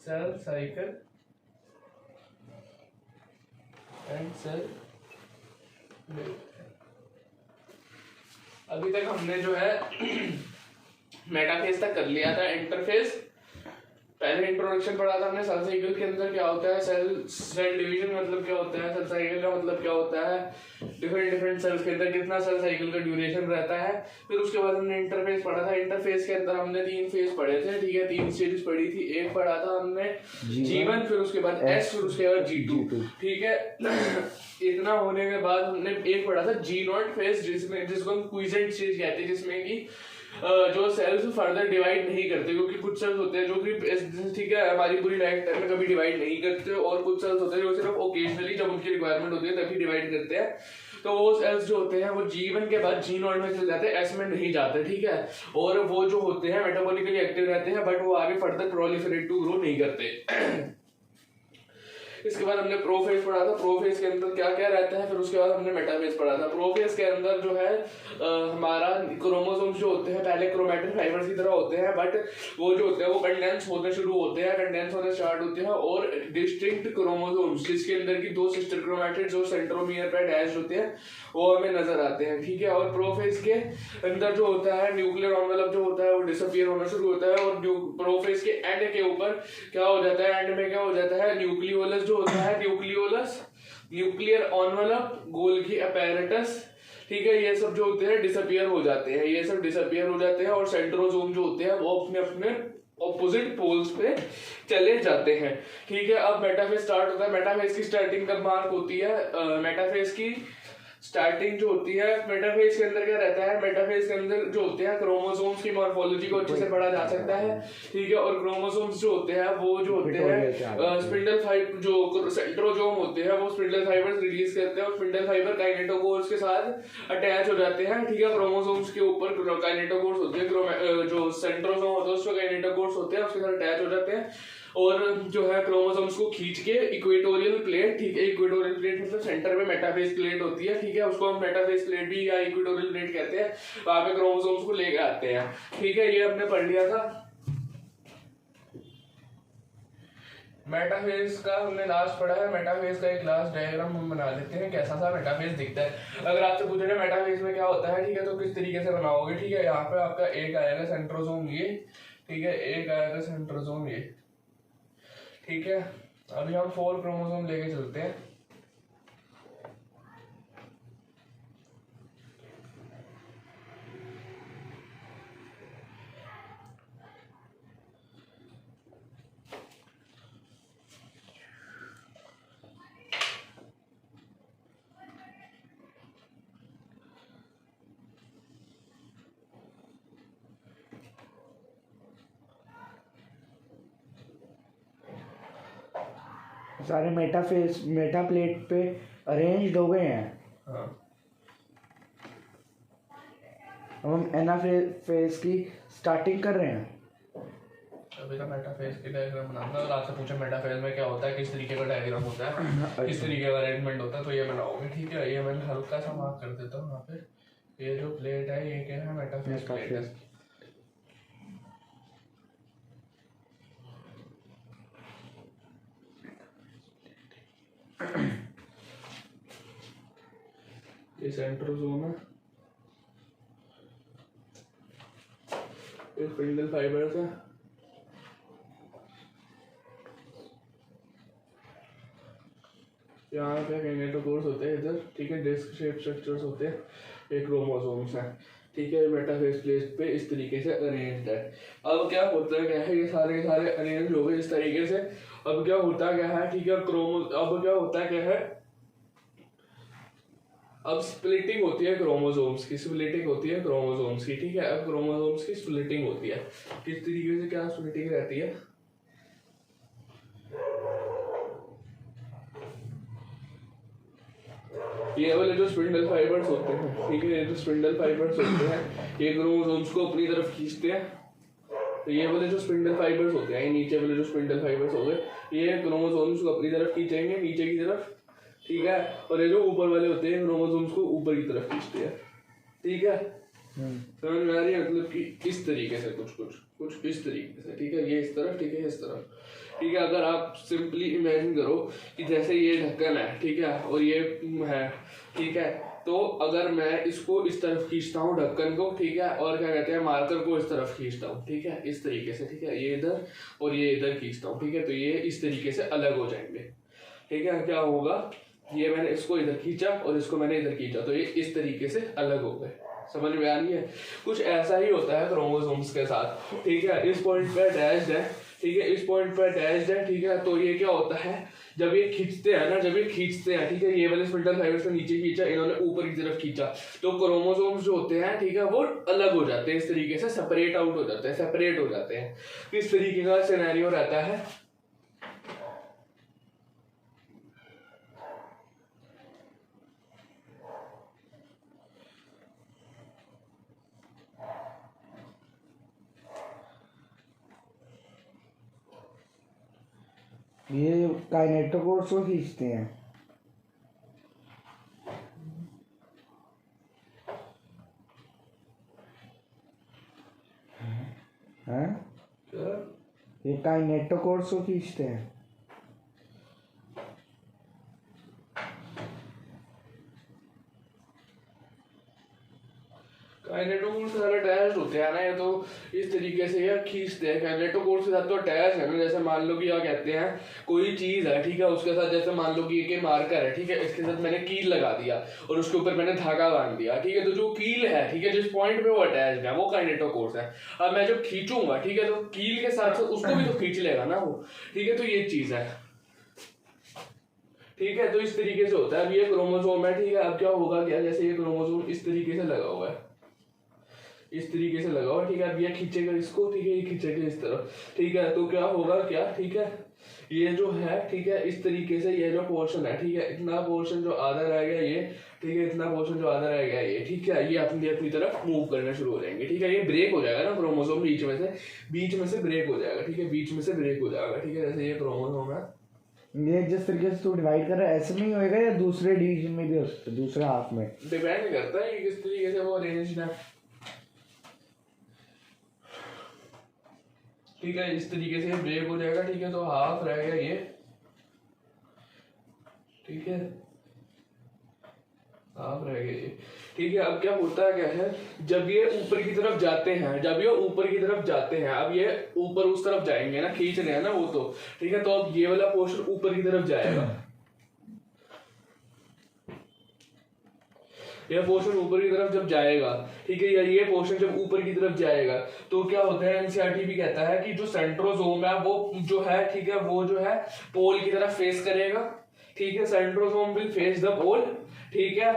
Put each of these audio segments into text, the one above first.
Cell cycle and cell. अभी तक हमने जो है मेटाफेज तक कर लिया था। इंटरफेस पहले इंट्रोडक्शन पढ़ा था हमने। सेल साइकिल के अंदर क्या होता है, सेल डिवीजन मतलब क्या होता है, सेल साइकिल का मतलब क्या होता है, डिफरेंट सेल्स के अंदर कितना सेल साइकिल का ड्यूरेशन रहता है। फिर उसके बाद हमने इंटरफेस पढ़ा था। इंटरफेस के अंदर हमने 3 फेज पढ़े थे, ठीक है, 3 स्टेजेस पढ़ी थी। एक पढ़ा था हमने G1, फिर उसके बाद S, फिर उसके बाद G2, ठीक है। इतना होने के बाद हमने एक पढ़ा था G0 फेज, जिसको हम क्विसेंट स्टेज कहते हैं, जिसमें कि जो सेल्स फर्दर डिवाइड नहीं करते, क्योंकि कुछ सेल्स होते हैं जो कि ठीक है हमारी पूरी लाइफ टाइम में कभी डिवाइड नहीं करते, और कुछ सेल्स होते हैं जो सिर्फ ओकेजनली जब उनकी रिक्वायरमेंट होती है तभी डिवाइड करते हैं। तो वो सेल्स जो होते हैं वो G1 के बाद G0 में चले जाते हैं, S में नहीं जाते, ठीक है। और वो जो होते हैं मेटाबॉलिकली एक्टिव रहते हैं, बट वो आगे फर्दर प्रोलिफरेट टू ग्रो नहीं करते। इसके बाद हमने प्रोफेज पढ़ा था। प्रोफेज के अंदर क्या क्या रहता है, फिर उसके बाद हमने मेटाफेज पढ़ा था। प्रोफेज के अंदर जो है हमारा क्रोमोसोम्स जो होते हैं पहले क्रोमैटिन फाइबर्स की तरह होते हैं, बट वो जो होते हैं वो कंडेंस होने शुरू होते हैं, कंडेंस होने स्टार्ट होते हैं, और डिस्टिंक्ट क्रोमोसोम्स जिसके अंदर की 2 सिस्टर क्रोमैटिड जो सेंट्रोमियर पे अटैच्ड होते हैं वो हमें नजर आते हैं, ठीक है। और प्रोफेज के अंदर जो होता है न्यूक्लियर एनवेलप जो होता है वो डिसअपीयर होना शुरू होता है, और प्रोफेज के एंड के ऊपर क्या हो जाता है, एंड में क्या हो जाता है, न्यूक्लियोलस जो होता है, nucleolus, nuclear envelope, Golgi apparatus, ठीक है, ये सब जो होते हैं डिसअपीयर हो जाते हैं, ये सब डिसअपीयर हो जाते हैं, और सेंट्रोसोम जो होते हैं वो अपने अपने ऑपोजिट पोल्स पे चले जाते हैं, ठीक है। अब मेटाफेज स्टार्ट होता है। मेटाफेज की स्टार्टिंग कब मार्क होती है, मेटाफेज की स्टार्टिंग जो होती है, मेटाफेज के अंदर क्या रहता है, मेटाफेज के अंदर जो होते हैं क्रोमोसोम्स की मॉर्फोलॉजी को अच्छे से पढ़ा जा सकता है, ठीक है। और क्रोमोसोम्स जो होते हैं वो जो होते हैं स्पिंडल फाइबर, जो सेंट्रोजोम होते हैं वो स्पिंडल फाइबर्स रिलीज करते हैं, और स्पिंडल फाइबर काइनेटोकोर्स के साथ अटैच हो जाते हैं, ठीक है। क्रोमोसोम्स के ऊपर काइनेटोकोर्स होते हैं, जो सेंट्रोजोम होता है उसमें काइनेटोकोर्स होते हैं, उसके साथ अटैच हो जाते हैं, और जो है क्रोमोसोम्स को खींच के इक्वेटोरियल प्लेट, ठीक है, इक्वेटोरियल प्लेट मतलब सेंटर में मेटाफेज प्लेट होती है, ठीक है, उसको हम मेटाफेज प्लेट भी या इक्वेटोरियल प्लेट कहते हैं, वहां पे क्रोमोसोम्स को लेके आते हैं, ठीक है। ये हमने पढ़ लिया था। मेटाफेज का हमने लास्ट पढ़ा है। मेटाफेज का एक लास्ट डायग्राम हम बना लेते हैं, कैसा सा मेटाफेज दिखता है। अगर आपसे पूछे ना मेटाफेज में क्या होता है, ठीक है, तो किस तरीके से बनाओगे, ठीक है। यहाँ पे आपका एक आएगा सेंट्रोसोम ये, ठीक है, एक आएगा सेंट्रोसोम ये, ठीक है। अभी हम 4 क्रोमोसोम लेके चलते हैं। सारे मेटा प्लेट पे अरेंज्ड हो गए हैं। हाँ। अब हम एनाफेज की स्टार्टिंग कर रहे हैं। अभी तो मेटाफेज की डायग्राम बनाऊंगा। अगर आपसे पूछे मेटाफेज में क्या होता है, किस तरीके का डायग्राम होता है, किस तरीके का अरेंजमेंट होता है, तो ये बनाओगे, ठीक है। ये मैंने हल्का सा मार्क कर देता हूँ यहाँ पे। ये जो प्लेट है ये क्या है, मेटाफेज प्लेट है। ये सेंट्रोसोम है, ये स्पिंडल फाइबर्स है, यहाँ पे काइनेटोकोर्स होते हैं इधर, ठीक है, डिस्क शेप स्ट्रक्चर्स होते हैं, ये क्रोमोसोम्स हैं, ठीक है। मेटाफेज प्लेट पे इस तरीके से अरेंज्ड है। अब क्या होता है, क्या है, ये सारे अरेंज हो गए इस तरीके से। अब क्या होता क्या है, ठीक है, अब क्या होता क्या है, अब स्प्लिटिंग होती है क्रोमोसोम्स की, स्प्लिटिंग होती है क्रोमोसोम्स की, ठीक है। अब क्रोमोसोम्स की स्प्लिटिंग होती है, किस तरीके से, क्या स्प्लिटिंग रहती है, ये वाले जो स्पिंडल फाइबर्स होते हैं, ठीक है, ये जो स्पिंडल फाइबर्स होते हैं ये क्रोमोसोम्स को अपनी तरफ खींचते हैं। तो ये वाले जो स्पिंडल फाइबर्स होते हैं, ये नीचे वाले जो स्पिंडल फाइबर्स हो गए, ये क्रोमोसोम्स को अपनी तरफ खींचेंगे नीचे की तरफ, ठीक है। और ये जो ऊपर वाले होते हैं क्रोमोसोम्स को ऊपर की तरफ खींचते हैं, ठीक है। समझ में आ रही है? मतलब कि इस तरीके से कुछ इस तरीके से, ठीक है, ये इस तरफ, ठीक है, इस तरफ, ठीक है। अगर आप सिंपली इमेजिन करो कि जैसे ये ढक्कन है, ठीक है, और ये है, ठीक है, तो अगर मैं इसको इस तरफ खींचता हूँ ढक्कन को, ठीक है, और क्या कहते हैं मार्कर को इस तरफ खींचता हूँ, ठीक है, इस तरीके से, ठीक है, ये इधर और ये इधर खींचता हूँ, ठीक है, तो ये इस तरीके से अलग हो जाएंगे, ठीक है। क्या होगा, ये मैंने इसको इधर खींचा और इसको मैंने इधर खींचा, तो ये इस तरीके से अलग हो गए। समझ में आ रही है? कुछ ऐसा ही होता है क्रोमोसोम्स के साथ, ठीक है। इस पॉइंट पे अटैच्ड है, ठीक है, इस पॉइंट पे अटैच्ड है, ठीक है, तो ये क्या होता है, जब ये खींचते हैं ना, जब ये खींचते हैं, ठीक है, ये वाले स्पिंडल फाइबर से नीचे खींचा, इन्होंने ऊपर की तरफ खींचा, तो क्रोमोसोम्स जो होते हैं, ठीक है, वो अलग हो जाते हैं, इस तरीके से सेपरेट आउट हो जाते हैं, सेपरेट हो जाते हैं। इस तरीके का सिनेरियो रहता है। ये काइनेटोकोर्स को खींचते हैं। हैं? ये काइनेटोकोर्स को खींचते हैं। काइनेटोकोर से सारे अटैच होते हैं ना, ये तो इस तरीके से ये खींचते हैं। काइनेटोकोर से साथ तो अटैच है ना, जैसे मान लो कि क्या कहते हैं, कोई चीज है, ठीक है, उसके साथ जैसे मान लो कि एक मार्कर है, ठीक है, इसके साथ मैंने कील लगा दिया और उसके ऊपर मैंने धागा बांध दिया, ठीक है, तो जो कील है, ठीक है, जिस पॉइंट पे वो अटैच है वो काइनेटोकोर है। अब मैं जब खींचूंगा, ठीक है, तो कील के साथ उसको भी तो खींच लेगा ना वो, ठीक है, तो ये चीज है, ठीक है। तो इस तरीके से होता है। अब ये क्रोमोसोम है, ठीक है, अब क्या होगा, क्या जैसे ये क्रोमोसोम इस तरीके से लगा हुआ है, इस तरीके से लगा हुआ, ठीक है, अब ये खींचेगा इसको, ठीक है, ये खींचेगा इस तरफ, ठीक है, तो क्या होगा, क्या, ठीक है, ये जो है, ठीक है, इस तरीके से ये जो पोर्शन है, ठीक है, इतना पोर्शन जो आधा रह गया ये, ठीक है, इतना पोर्शन जो आधा रह गया ये, ठीक है, ये अपनी अपनी तरफ मूव करना शुरू हो जाएंगे, ठीक है, ये ब्रेक हो जाएगा ना क्रोमोसोम, बीच में से ब्रेक हो जाएगा, ठीक है, बीच में से ब्रेक हो जाएगा, ठीक है, जैसे ये क्रोमोसोम है। ये जिस तरीके से तू डिवाइड कर रहा है ऐसे में ही होएगा या दूसरे डिवीजन में भी हो सकता है, दूसरे हाफ में? डिपेंड करता है कि किस तरीके से वो अरेंज्ड है, ठीक है, इस तरीके से ब्रेक हो जाएगा, ठीक है, तो हाफ रहेगा ये, ठीक है, हाफ रहेगा ये, ठीक है। अब क्या होता है, क्या है, जब ये ऊपर की तरफ जाते हैं, अब ये ऊपर उस तरफ जाएंगे ना, खींच रहे हैं ना वो, तो ठीक है, तो अब ये वाला पोर्शन ऊपर की तरफ जाएगा, यह पोर्शन ऊपर की तरफ जब जाएगा, ठीक है, या ये पोर्शन जब ऊपर की तरफ जाएगा, तो क्या होता है, एनसीईआरटी भी कहता है कि जो सेंट्रोसोम है वो जो है, ठीक है, वो जो है पोल की तरफ फेस करेगा, ठीक है, centrosome will face the pole, ठीक है,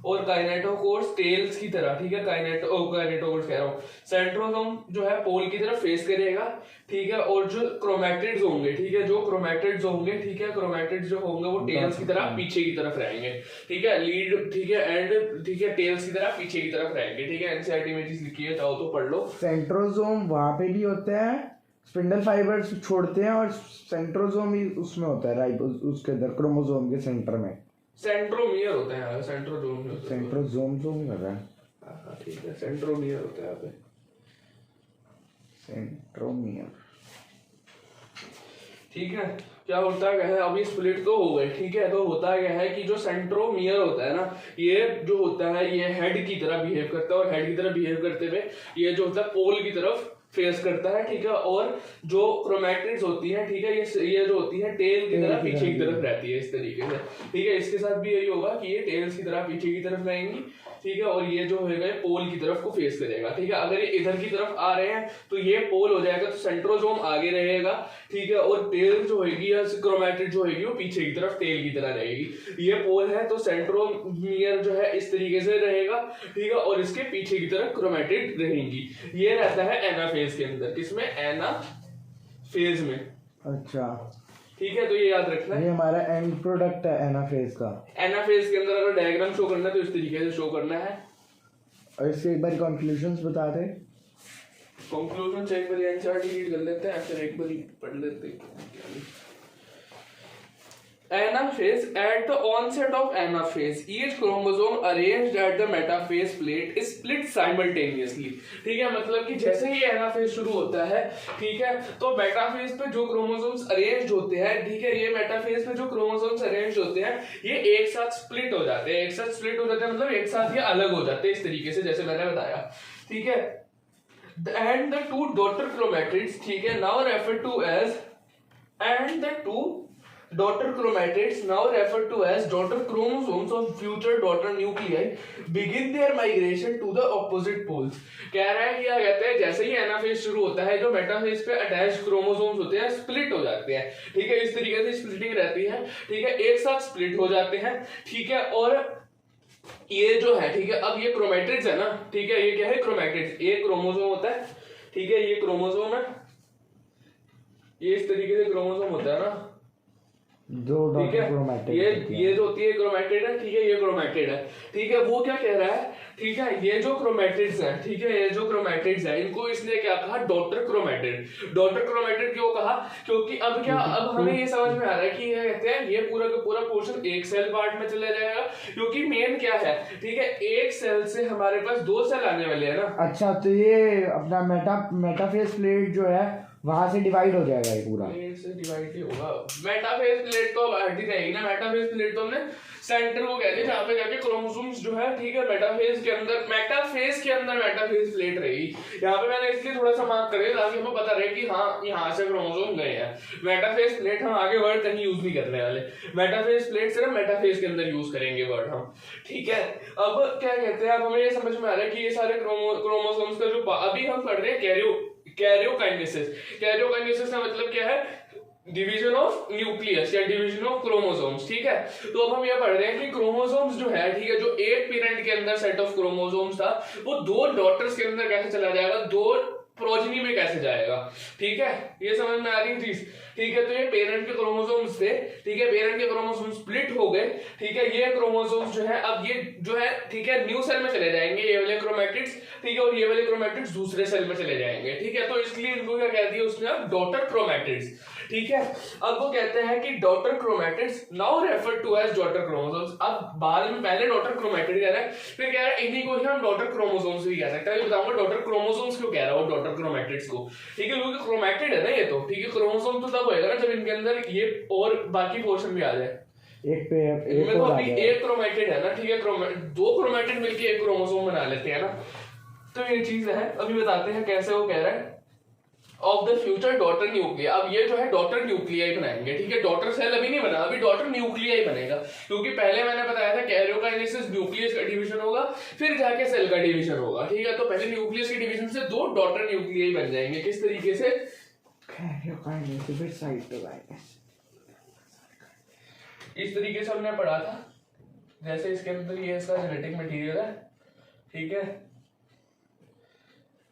और काइनेटोकोर्स टेल्स की तरह, ठीक है, काइनेटोकोर्स कह रहा हूँ, सेंट्रोसोम जो है पोल की तरफ फेस करेगा, ठीक है, और जो क्रोमैटिड्स होंगे, ठीक है, जो क्रोमैटिड्स होंगे, ठीक है, क्रोमैटिड्स जो होंगे वो टेल्स की तरह पीछे की तरफ रहेंगे, ठीक है, लीड, ठीक है, एंड, ठीक है, टेल्स की तरह पीछे की तरफ रहेंगे, ठीक है, एनसीईआरटी में चीज लिखी है, चाहो तो पढ़ लो। सेंट्रोसोम वहां पे भी होते हैं, स्पिंडल फाइबर्स छोड़ते हैं, और सेंट्रोसोम ही उसमें होता है, राइट, उसके अंदर क्रोमोसोम के सेंटर में सेंट्रोमियर होते हैं, सेंट्रोसोम नहीं होते, सेंट्रोसोम जोम कर रहा है, हाँ ठीक है, सेंट्रोमियर होता है यहाँ पे, सेंट्रोमियर, ठीक है। क्या होता है, अभी स्प्लिट तो हो गए, ठीक है, तो होता क्या है कि जो सेंट्रोमियर होता है ना, ये जो होता है ये हेड की तरह बिहेव करता है, और हेड की तरह बिहेव करते हुए ये जो होता है पोल की तरफ फेस करता है, ठीक है, और जो क्रोमैटिड्स होती हैं, ठीक है, ये जो होती है टेल की तरह पीछे की तरफ रहती है, इस तरीके से, ठीक है, इसके साथ भी यही होगा कि ये टेल्स की तरह पीछे की तरफ रहेंगी, ठीक है, और ये जो होगा पोल की तरफ को फेस करेगा, ठीक है। अगर ये इधर की तरफ आ रहे हैं तो ये पोल हो जाएगा, तो सेंट्रोसोम आगे रहेगा, ठीक है, और टेल जो होगी या क्रोमैटिड जो होगी वो पीछे की तरफ टेल की तरह रहेगी। ये पोल है तो सेंट्रोमियर जो है इस तरीके से रहेगा, ठीक है, और इसके पीछे की तरफ क्रोमैटिड रहेंगी। ये रहता है एनाफेज के अंदर, किसमें, एनाफेज में, अच्छा, ठीक है, तो ये याद रखना है। ये हमारा एंड प्रोडक्ट है एनाफेज का। एनाफेज के अंदर अगर डायग्राम शो करना है तो इस तरीके से शो करना है। और इसके एक बार कंक्लूजन्स बता दे। कंक्लूजन एक बार एनसीईआरटी रीड कर लेते हैं, फिर एक बार पढ़ लेते हैं। Anaphase, at the onset of anaphase, each chromosome arranged at the metaphase plate is split simultaneously. ठीक है, मतलब कि जैसे ही एनाफेज शुरू होता है, ठीक है, तो मेटाफेज पे जो क्रोमोसोम्स अरेंज होते हैं, ठीक है, ये मेटाफेज पे जो क्रोमोसोम्स अरेंज होते हैं, ये एक साथ स्प्लिट हो जाते हैं। एक साथ स्प्लिट हो जाते हैं मतलब एक साथ ये अलग हो जाते हैं, इस तरीके से जैसे मैंने बताया, ठीक है। And the two daughter chromatids, ठीक है, now referred to as, and the two daughter chromatids, now referred to as daughter chromosomes of future daughter nuclei, begin their migration to the opposite poles. कह रहा है कि क्या कहते हैं, जैसे ही एनाफेज शुरू होता है, जो मेटाफेज पे अटैच क्रोमोसोम्स होते हैं स्प्लिट हो जाते हैं, ठीक है, इस तरीके से स्प्लिटिंग रहती है, ठीक है, एक साथ स्प्लिट हो जाते हैं, ठीक है। और ये जो है, ठीक है, अब ये क्रोमैटिड्स है ना, ठीक है, ये क्या है, क्रोमैटिड्स, ये क्रोमोसोम होता है, ठीक है, ये क्रोमोसोम है, ये इस तरीके से क्रोमोसोम होता है ना, जो डॉटर क्रोमैटिड, ये जो होती है क्रोमैटिड है, ठीक है, ये क्रोमैटिड है, ठीक है। वो क्या कह रहा है, ठीक है, ये जो क्रोमैटिड्स हैं, ठीक है, ये जो क्रोमैटिड्स हैं, इनको इसने क्या कहा, डॉटर क्रोमैटिड। डॉटर क्रोमैटिड क्यों कहा, क्योंकि अब क्या, अब हमें ये समझ में आ रहा है कि ये कहते हैं ये पूरा का पूरा पोर्शन एक सेल पार्ट में चला जाएगा, क्योंकि मेन क्या है, ठीक है, एक सेल से हमारे पास दो सेल आने वाले हैं ना। अच्छा, तो ये अपना मेटाफेज प्लेट जो है वहां से डिवाइड हो जाएगा ये पूरा, से डिवाइड ही होगा। मेटाफेज प्लेट तो हट ही रहेगी ना, मेटाफेज प्लेट तो हमने सेंटर को कहते हैं जहाँ पे जाके क्रोमोसोम्स जो है, ठीक है, मेटाफेज के अंदर मेटाफेज प्लेट रहेगी। यहाँ पे मैंने इसलिए थोड़ा सा मार्क कर दिया ताकि हमें पता रहे कि हाँ यहाँ से क्रोमोसोम गए हैं। मेटाफेज प्लेट हम आगे वर्ड कहीं यूज नहीं करने वाले, मेटाफेज प्लेट सिर्फ मेटाफेज के अंदर यूज करेंगे वर्ड हम, ठीक है। अब क्या कहते हैं, अब हमें ये समझ में आ रहा है कि ये सारे क्रोमोसोम्स का जो अभी हम पढ़ रहे हैं कैरियोकाइनेसिस। कैरियोकाइनेसिस का मतलब क्या है, डिवीजन ऑफ न्यूक्लियस या डिवीजन ऑफ क्रोमोसोम्स, ठीक है। तो अब हम ये पढ़ रहे हैं कि क्रोमोसोम्स जो है, ठीक है, जो एक पेरेंट के अंदर सेट ऑफ क्रोमोसोम्स था, वो दो डॉटर्स के अंदर कैसे चला जाएगा, दो प्रोजनी में कैसे जाएगा, ठीक है, ये समझ में आ रही चीज, ठीक है। तो ये पेरेंट के क्रोमोसोम्स थे, ठीक है, पेरेंट के क्रोमोसोम स्प्लिट हो गए, ठीक है, ये क्रोमोसोम्स जो है अब ये जो है, ठीक है, न्यू सेल में चले जाएंगे, ये वाले क्रोमैटिड्स, ठीक है, और ये वाले क्रोमैटिड्स दूसरे सेल में चले जाएंगे, ठीक है। तो इसलिए इनको क्या कह दिया उसने, अब डॉटर क्रोमैटिड्स, ठीक है। अब वो कहते हैं कि daughter chromatids now refer to as daughter chromosomes. अब बाद में पहले डॉटर क्रोमैटिड कह रहा है, फिर कह रहा है इन्हीं को ही हम डॉटर क्रोमोसोम्स भी कह सकते हैं। बताऊंगा डॉटर क्रोमोसोम्स क्यों कह रहा है डॉटर क्रोमैटिड्स को, ठीक है, क्योंकि क्रोमैटिड है ना ये तो, ठीक है, क्रोमोसोम तो तब होएगा ना जब इनके अंदर ये और बाकी पोर्शन भी आ जाए। एक पे एक तो अभी एक क्रोमैटिड है ना, ठीक है, दो क्रोमैटिड मिलके एक क्रोमोसोम बना लेते हैं ना। तो ये चीज है, अभी बताते हैं कैसे वो कह रहा है of the future daughter nuclei. अब ये जो है डॉटर न्यूक्लियाई बनाएंगे, ठीक है, डॉटर सेल अभी नहीं बना, अभी डॉटर न्यूक्लियाई बनेगा, क्योंकि पहले मैंने बताया था कैरियोकाइनेसिस न्यूक्लियस का डिवीजन होगा, फिर जाके सेल का डिवीजन होगा, ठीक है। तो पहले न्यूक्लियस के डिवीजन से दो डॉटर न्यूक्लियाई बन जाएंगे, किस तरीके से, इस तरीके से हमने पढ़ा था, जैसे इसके अंदर ये इसका जेनेटिक मटेरियल है, ठीक है,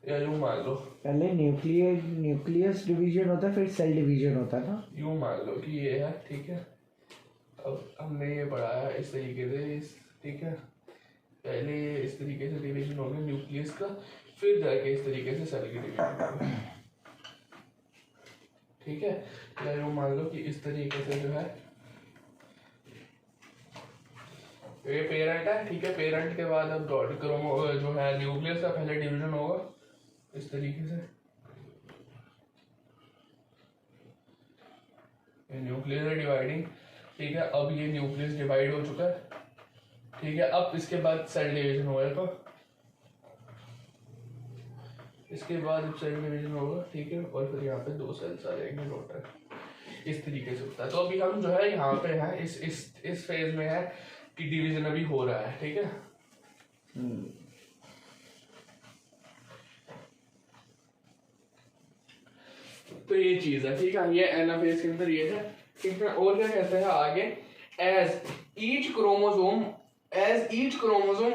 या यूं मान लो पहले न्यूक्लियस डिवीजन होता है, फिर सेल डिवीजन होता है ना, यूं मान लो कि ये है, ठीक है। अब हमने ये पढ़ा है इस तरीके से, ठीक है, पहले ये इस तरीके से डिवीजन हो गया न्यूक्लियस का, फिर जाके इस तरीके से सेल की डिवीजन होगा, ठीक है। या यूं मान लो कि इस तरीके से जो है ये पेरेंट है, ठीक है, पेरेंट के बाद अब डॉटर क्रोमो जो है न्यूक्लियस का पहले डिवीजन होगा इस तरीके से, ये न्यूक्लियस है डिवाइडिंग, ठीक है। अब ये न्यूक्लियस डिवाइड हो चुका है, ठीक है। अब इसके बाद सेल डिवीजन होगा, तो इसके बाद सेल डिवीजन होगा, ठीक है, और फिर यहाँ पे दो सेल्स आ जाएंगे डॉटर, इस तरीके से होता है। तो अभी हम जो है यहाँ पे है इस फेज में है कि डिवीजन अभी हो रहा है, ठीक है। तो ये चीज है, ठीक है, ये एनाफेज के अंदर ये है, ठीक है। और क्या कहते हैं आगे, as each chromosome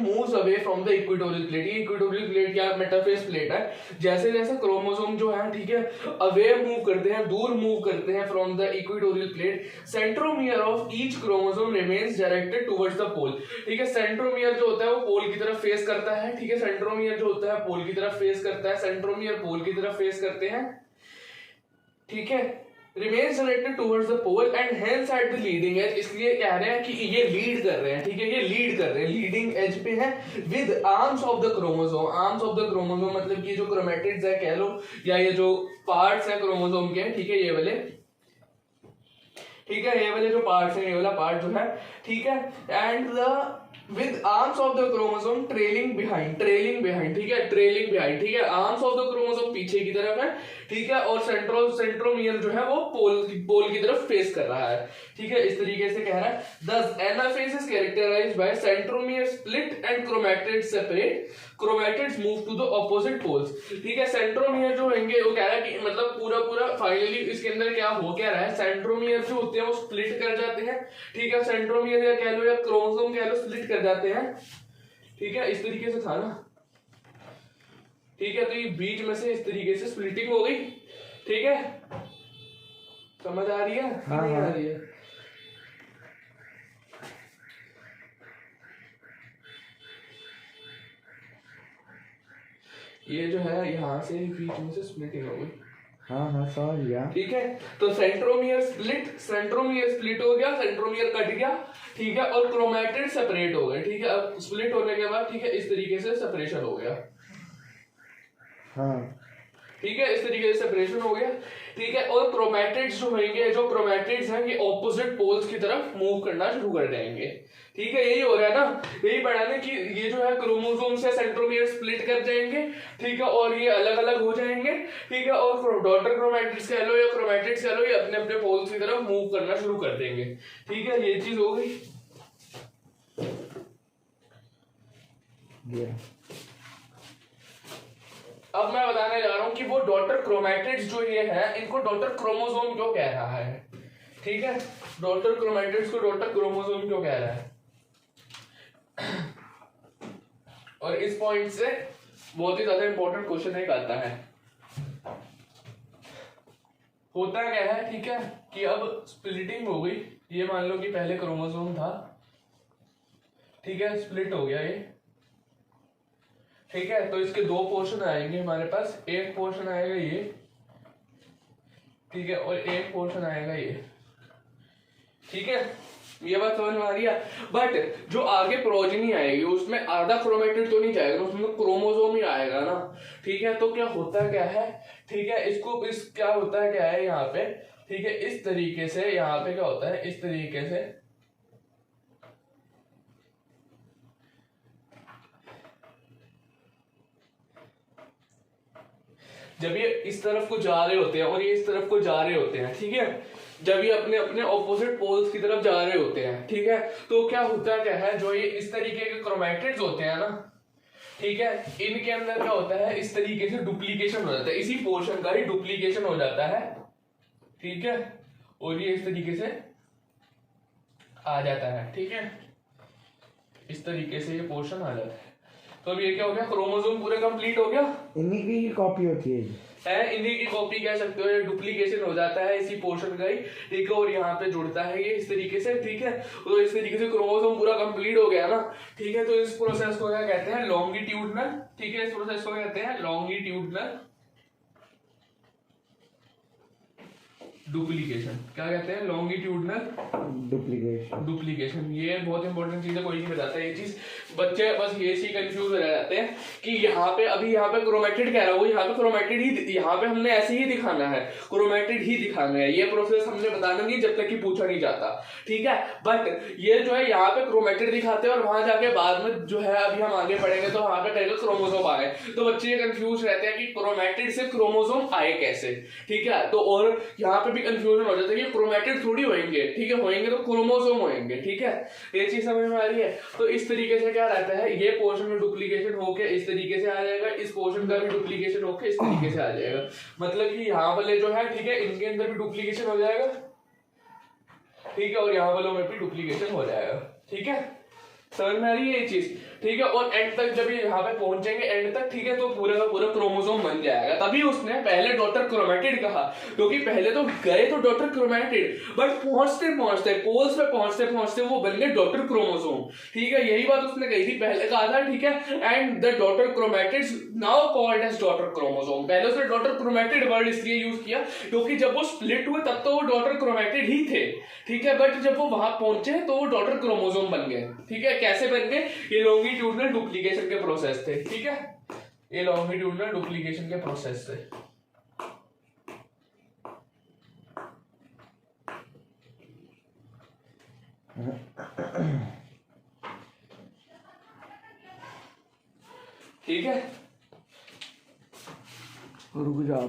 moves away from the equatorial plate. ये इक्वेटोरियल प्लेट क्या मेटाफेज प्लेट है, जैसे जैसे क्रोमोसोम जो है, ठीक है, अवे मूव करते हैं, दूर मूव करते हैं from the equatorial plate, centromere of each chromosome remains directed towards the pole, ठीक है। सेंट्रोमियर जो होता है वो पोल की तरफ फेस करता है, ठीक है, सेंट्रोमियर जो होता है पोल की तरफ फेस करता है, सेंट्रोमियर पोल की तरफ फेस करते हैं, ठीक है। remains directed towards the pole and hence at the leading edge, इसलिए कह रहे हैं कि ये लीड कर रहे हैं, ठीक है, ये लीड कर रहे हैं, लीडिंग एज पे है with arms of the chromosome. Arms of the chromosome मतलब कि जो क्रोमेटिड्स है कह लो, या ये जो पार्ट्स हैं क्रोमोसोम के, ठीक है, ये वाले, ठीक है, ये वाले जो पार्ट्स हैं, ये वाला पार्ट जो है, ठीक है, and the with arms of the chromosome trailing behind, ठीक है, ट्रेलिंग बिहाइंड, ठीक है, आर्म्स ऑफ द क्रोमोसोम पीछे की तरफ है, ठीक है, और सेंट्रोमियर जो है वो पोल की तरफ फेस कर रहा है, ठीक है, इस तरीके से कह रहा है। Thus anaphase is characterized by centromere split and chromatids separate, chromatids move to the opposite poles, ठीक है, सेंट्रोमियर जो होंगे वो कह रहा है कि मतलब पूरा फाइनली इसके अंदर क्या हो क्या रहा है, सेंट्रोमियर जो होते हैं वो स्प्लिट कर जाते हैं, ठीक है, सेंट्रोमियर या कह लो या क्रोमोसोम कह लो स्प्लिट कर जाते हैं, ठीक है, इस तरीके से था ना, ठीक है, तो ये बीच में से इस तरीके से स्प्लिटिंग हो गई, ठीक है, समझ आ रही है? हाँ, नहीं आ रही है? ये जो है यहाँ से बीच में से स्प्लिटिंग हो गई, हाँ समझ गया, ठीक है, तो सेंट्रोमियर स्प्लिट हो गया, सेंट्रोमियर कट गया, ठीक है, और क्रोमैटिड सेपरेट हो गए, ठीक है, अब स्प्लिट होने के बाद, ठीक है, इस तरीके से सेपरेशन हो गया, हाँ, ठीक है, इस तरीके से सेपरेशन हो गया, ठीक है, और क्रोमैटिड्स जो होंगे, जो क्रोमैटिड्स हैं, ये ऑपोजिट पोल्स की तरफ मूव करना शुरू कर देंगे, ठीक है, यही हो रहा है ना, यही पढ़ा ना कि ये जो है क्रोमोसोम से सेंट्रोमियर स्प्लिट कर जाएंगे, ठीक है, और ये अलग अलग हो जाएंगे, ठीक है, और डॉटर क्रोमैटिड्स कह लो या क्रोमैटिड्स कह लो, ये अपने अपने पोल्स की तरफ मूव करना शुरू कर देंगे, ठीक है, ये चीज हो गई। अब मैं बताने जा रहा हूं कि वो डॉटर क्रोमैटिड्स जो ये है, इनको डॉटर क्रोमोसोम क्यों कह रहा है, ठीक है, डॉटर क्रोमैटिड्स को डॉटर क्रोमोसोम क्यों कह रहा है, और इस पॉइंट से बहुत ही ज्यादा इंपॉर्टेंट क्वेश्चन एक आता है। होता क्या है, ठीक है, कि अब स्प्लिटिंग हो गई, ये मान लो कि पहले क्रोमोसोम था, ठीक है, स्प्लिट हो गया ये, ठीक है, तो इसके दो पोर्शन आएंगे हमारे पास, एक पोर्शन आएगा ये, ठीक है, और एक पोर्शन आएगा ये, ठीक है, ये बात समझ में आ रही है। बट जो आगे प्रोजेनी आएगी उसमें आधा क्रोमेटिड तो नहीं जाएगा, उसमें क्रोमोसोम ही आएगा ना, ठीक है, तो क्या होता क्या है, ठीक है, इसको इस क्या होता है क्या है यहाँ पे, ठीक है, इस तरीके से यहाँ पे क्या होता है, इस तरीके से जब ये इस तरफ को जा रहे होते हैं और ये इस तरफ को जा रहे होते हैं, ठीक है, जब ये अपने अपने ऑपोजिट पोल्स की तरफ जा रहे होते हैं, ठीक है, तो क्या होता है क्या है, जो ये इस तरीके के क्रोमैटिड्स होते हैं ना, ठीक है, इनके अंदर क्या होता है, इस तरीके से डुप्लीकेशन हो जाता है, इसी पोर्शन का ही डुप्लीकेशन हो जाता है, ठीक है, और ये इस तरीके से आ जाता है, ठीक है, इस तरीके से ये पोर्शन आ जाता है, तो अब ये क्या हो गया, क्रोमोसोम पूरे कंप्लीट हो गया, इन्हीं की कॉपी होती है, इन्हीं की कॉपी कह सकते हो, डुप्लीकेशन हो जाता है इसी पोर्शन का ही, ठीक है, और यहाँ पे जुड़ता है ये इस तरीके से, ठीक है, तो इस तरीके से क्रोमोसोम पूरा कंप्लीट हो गया ना, ठीक है, तो इस प्रोसेस को क्या कहते हैं, लॉन्गिट्यूडनल, ठीक है, इस प्रोसेस को कहते हैं लॉन्गिट्यूडनल डुप्लीकेशन, क्या कहते हैं, लॉन्गिट्यूडनल डुप्लीकेशन, ये बहुत इंपॉर्टेंट चीज है, कोई नहीं बताता ये चीज, बच्चे बस ये सी कंफ्यूज रह जाते हैं कि यहाँ पे अभी यहाँ पे क्रोमेटिड कह रहा हूँ, यहाँ पे क्रोमेटिड ही, यहाँ पे हमने ऐसे ही दिखाना है, क्रोमेटिड ही दिखाना है, ये प्रोसेस हमने बताना नहीं जब तक कि पूछा नहीं जाता, ठीक है, बट ये जो है यहाँ पे क्रोमेटिड दिखाते हैं और वहां जाके बाद में जो है अभी हम आगे पढ़ेंगे तो वहां पे कहेगा क्रोमोसोम आए, तो बच्चे कंफ्यूज रहते हैं कि क्रोमेटिड से क्रोमोसोम आए कैसे, ठीक है, तो और यहाँ पे कंफ्यूजन हो जाता है कि क्रोमेटिड थोड़ी होंगे, ठीक है, होंगे तो क्रोमोसोम होंगे, ठीक है, ये चीज समझ में आ रही है। तो इस तरीके से क्या रहता है, ये पोर्शन में डुप्लीकेशन होके इस तरीके से आ जाएगा, इस पोर्शन का भी डुप्लीकेशन होके इस तरीके से आ जाएगा, मतलब कि यहाँ वाले जो है, ठीक है, इनके अंदर भी डुप्लीकेशन हो जाएगा, ठीक है, और यहाँ वालों में भी डुप्लीकेशन हो जाएगा, ठीक है, समझ में आ रही है ये चीज, ठीक है, और एंड तक जब ये यहाँ पे पहुंचेंगे एंड तक, ठीक है, तो पूरे का पूरा क्रोमोसोम बन जाएगा। तभी उसने पहले डॉटर क्रोमेटिड कहा, क्योंकि पहले तो गए तो डॉटर क्रोमेटिड, बट पहुंचते पहुंचते पोल्स पे पहुंचते पहुंचते वो बन गए डॉटर क्रोमोसोम। ठीक है, यही बात उसने कही थी, पहले कहा था, ठीक है, and the daughter chromatids now called as daughter chromosome. पहले उसने डॉटर क्रोमेटिड वर्ड इसलिए यूज किया क्योंकि जब वो स्प्लिट हुए तब तो वो डॉटर क्रोमेटिड ही थे, ठीक है, बट जब वो वहां पहुंचे तो वो डॉटर क्रोमोसोम बन गए। ठीक है, कैसे बन गए? ये लॉन्गिट्यूडनल डुप्लीकेशन के प्रोसेस थे। ठीक है, ये लॉन्गिट्यूडनल डुप्लीकेशन के प्रोसेस थे। ठीक है, रुक जाओ।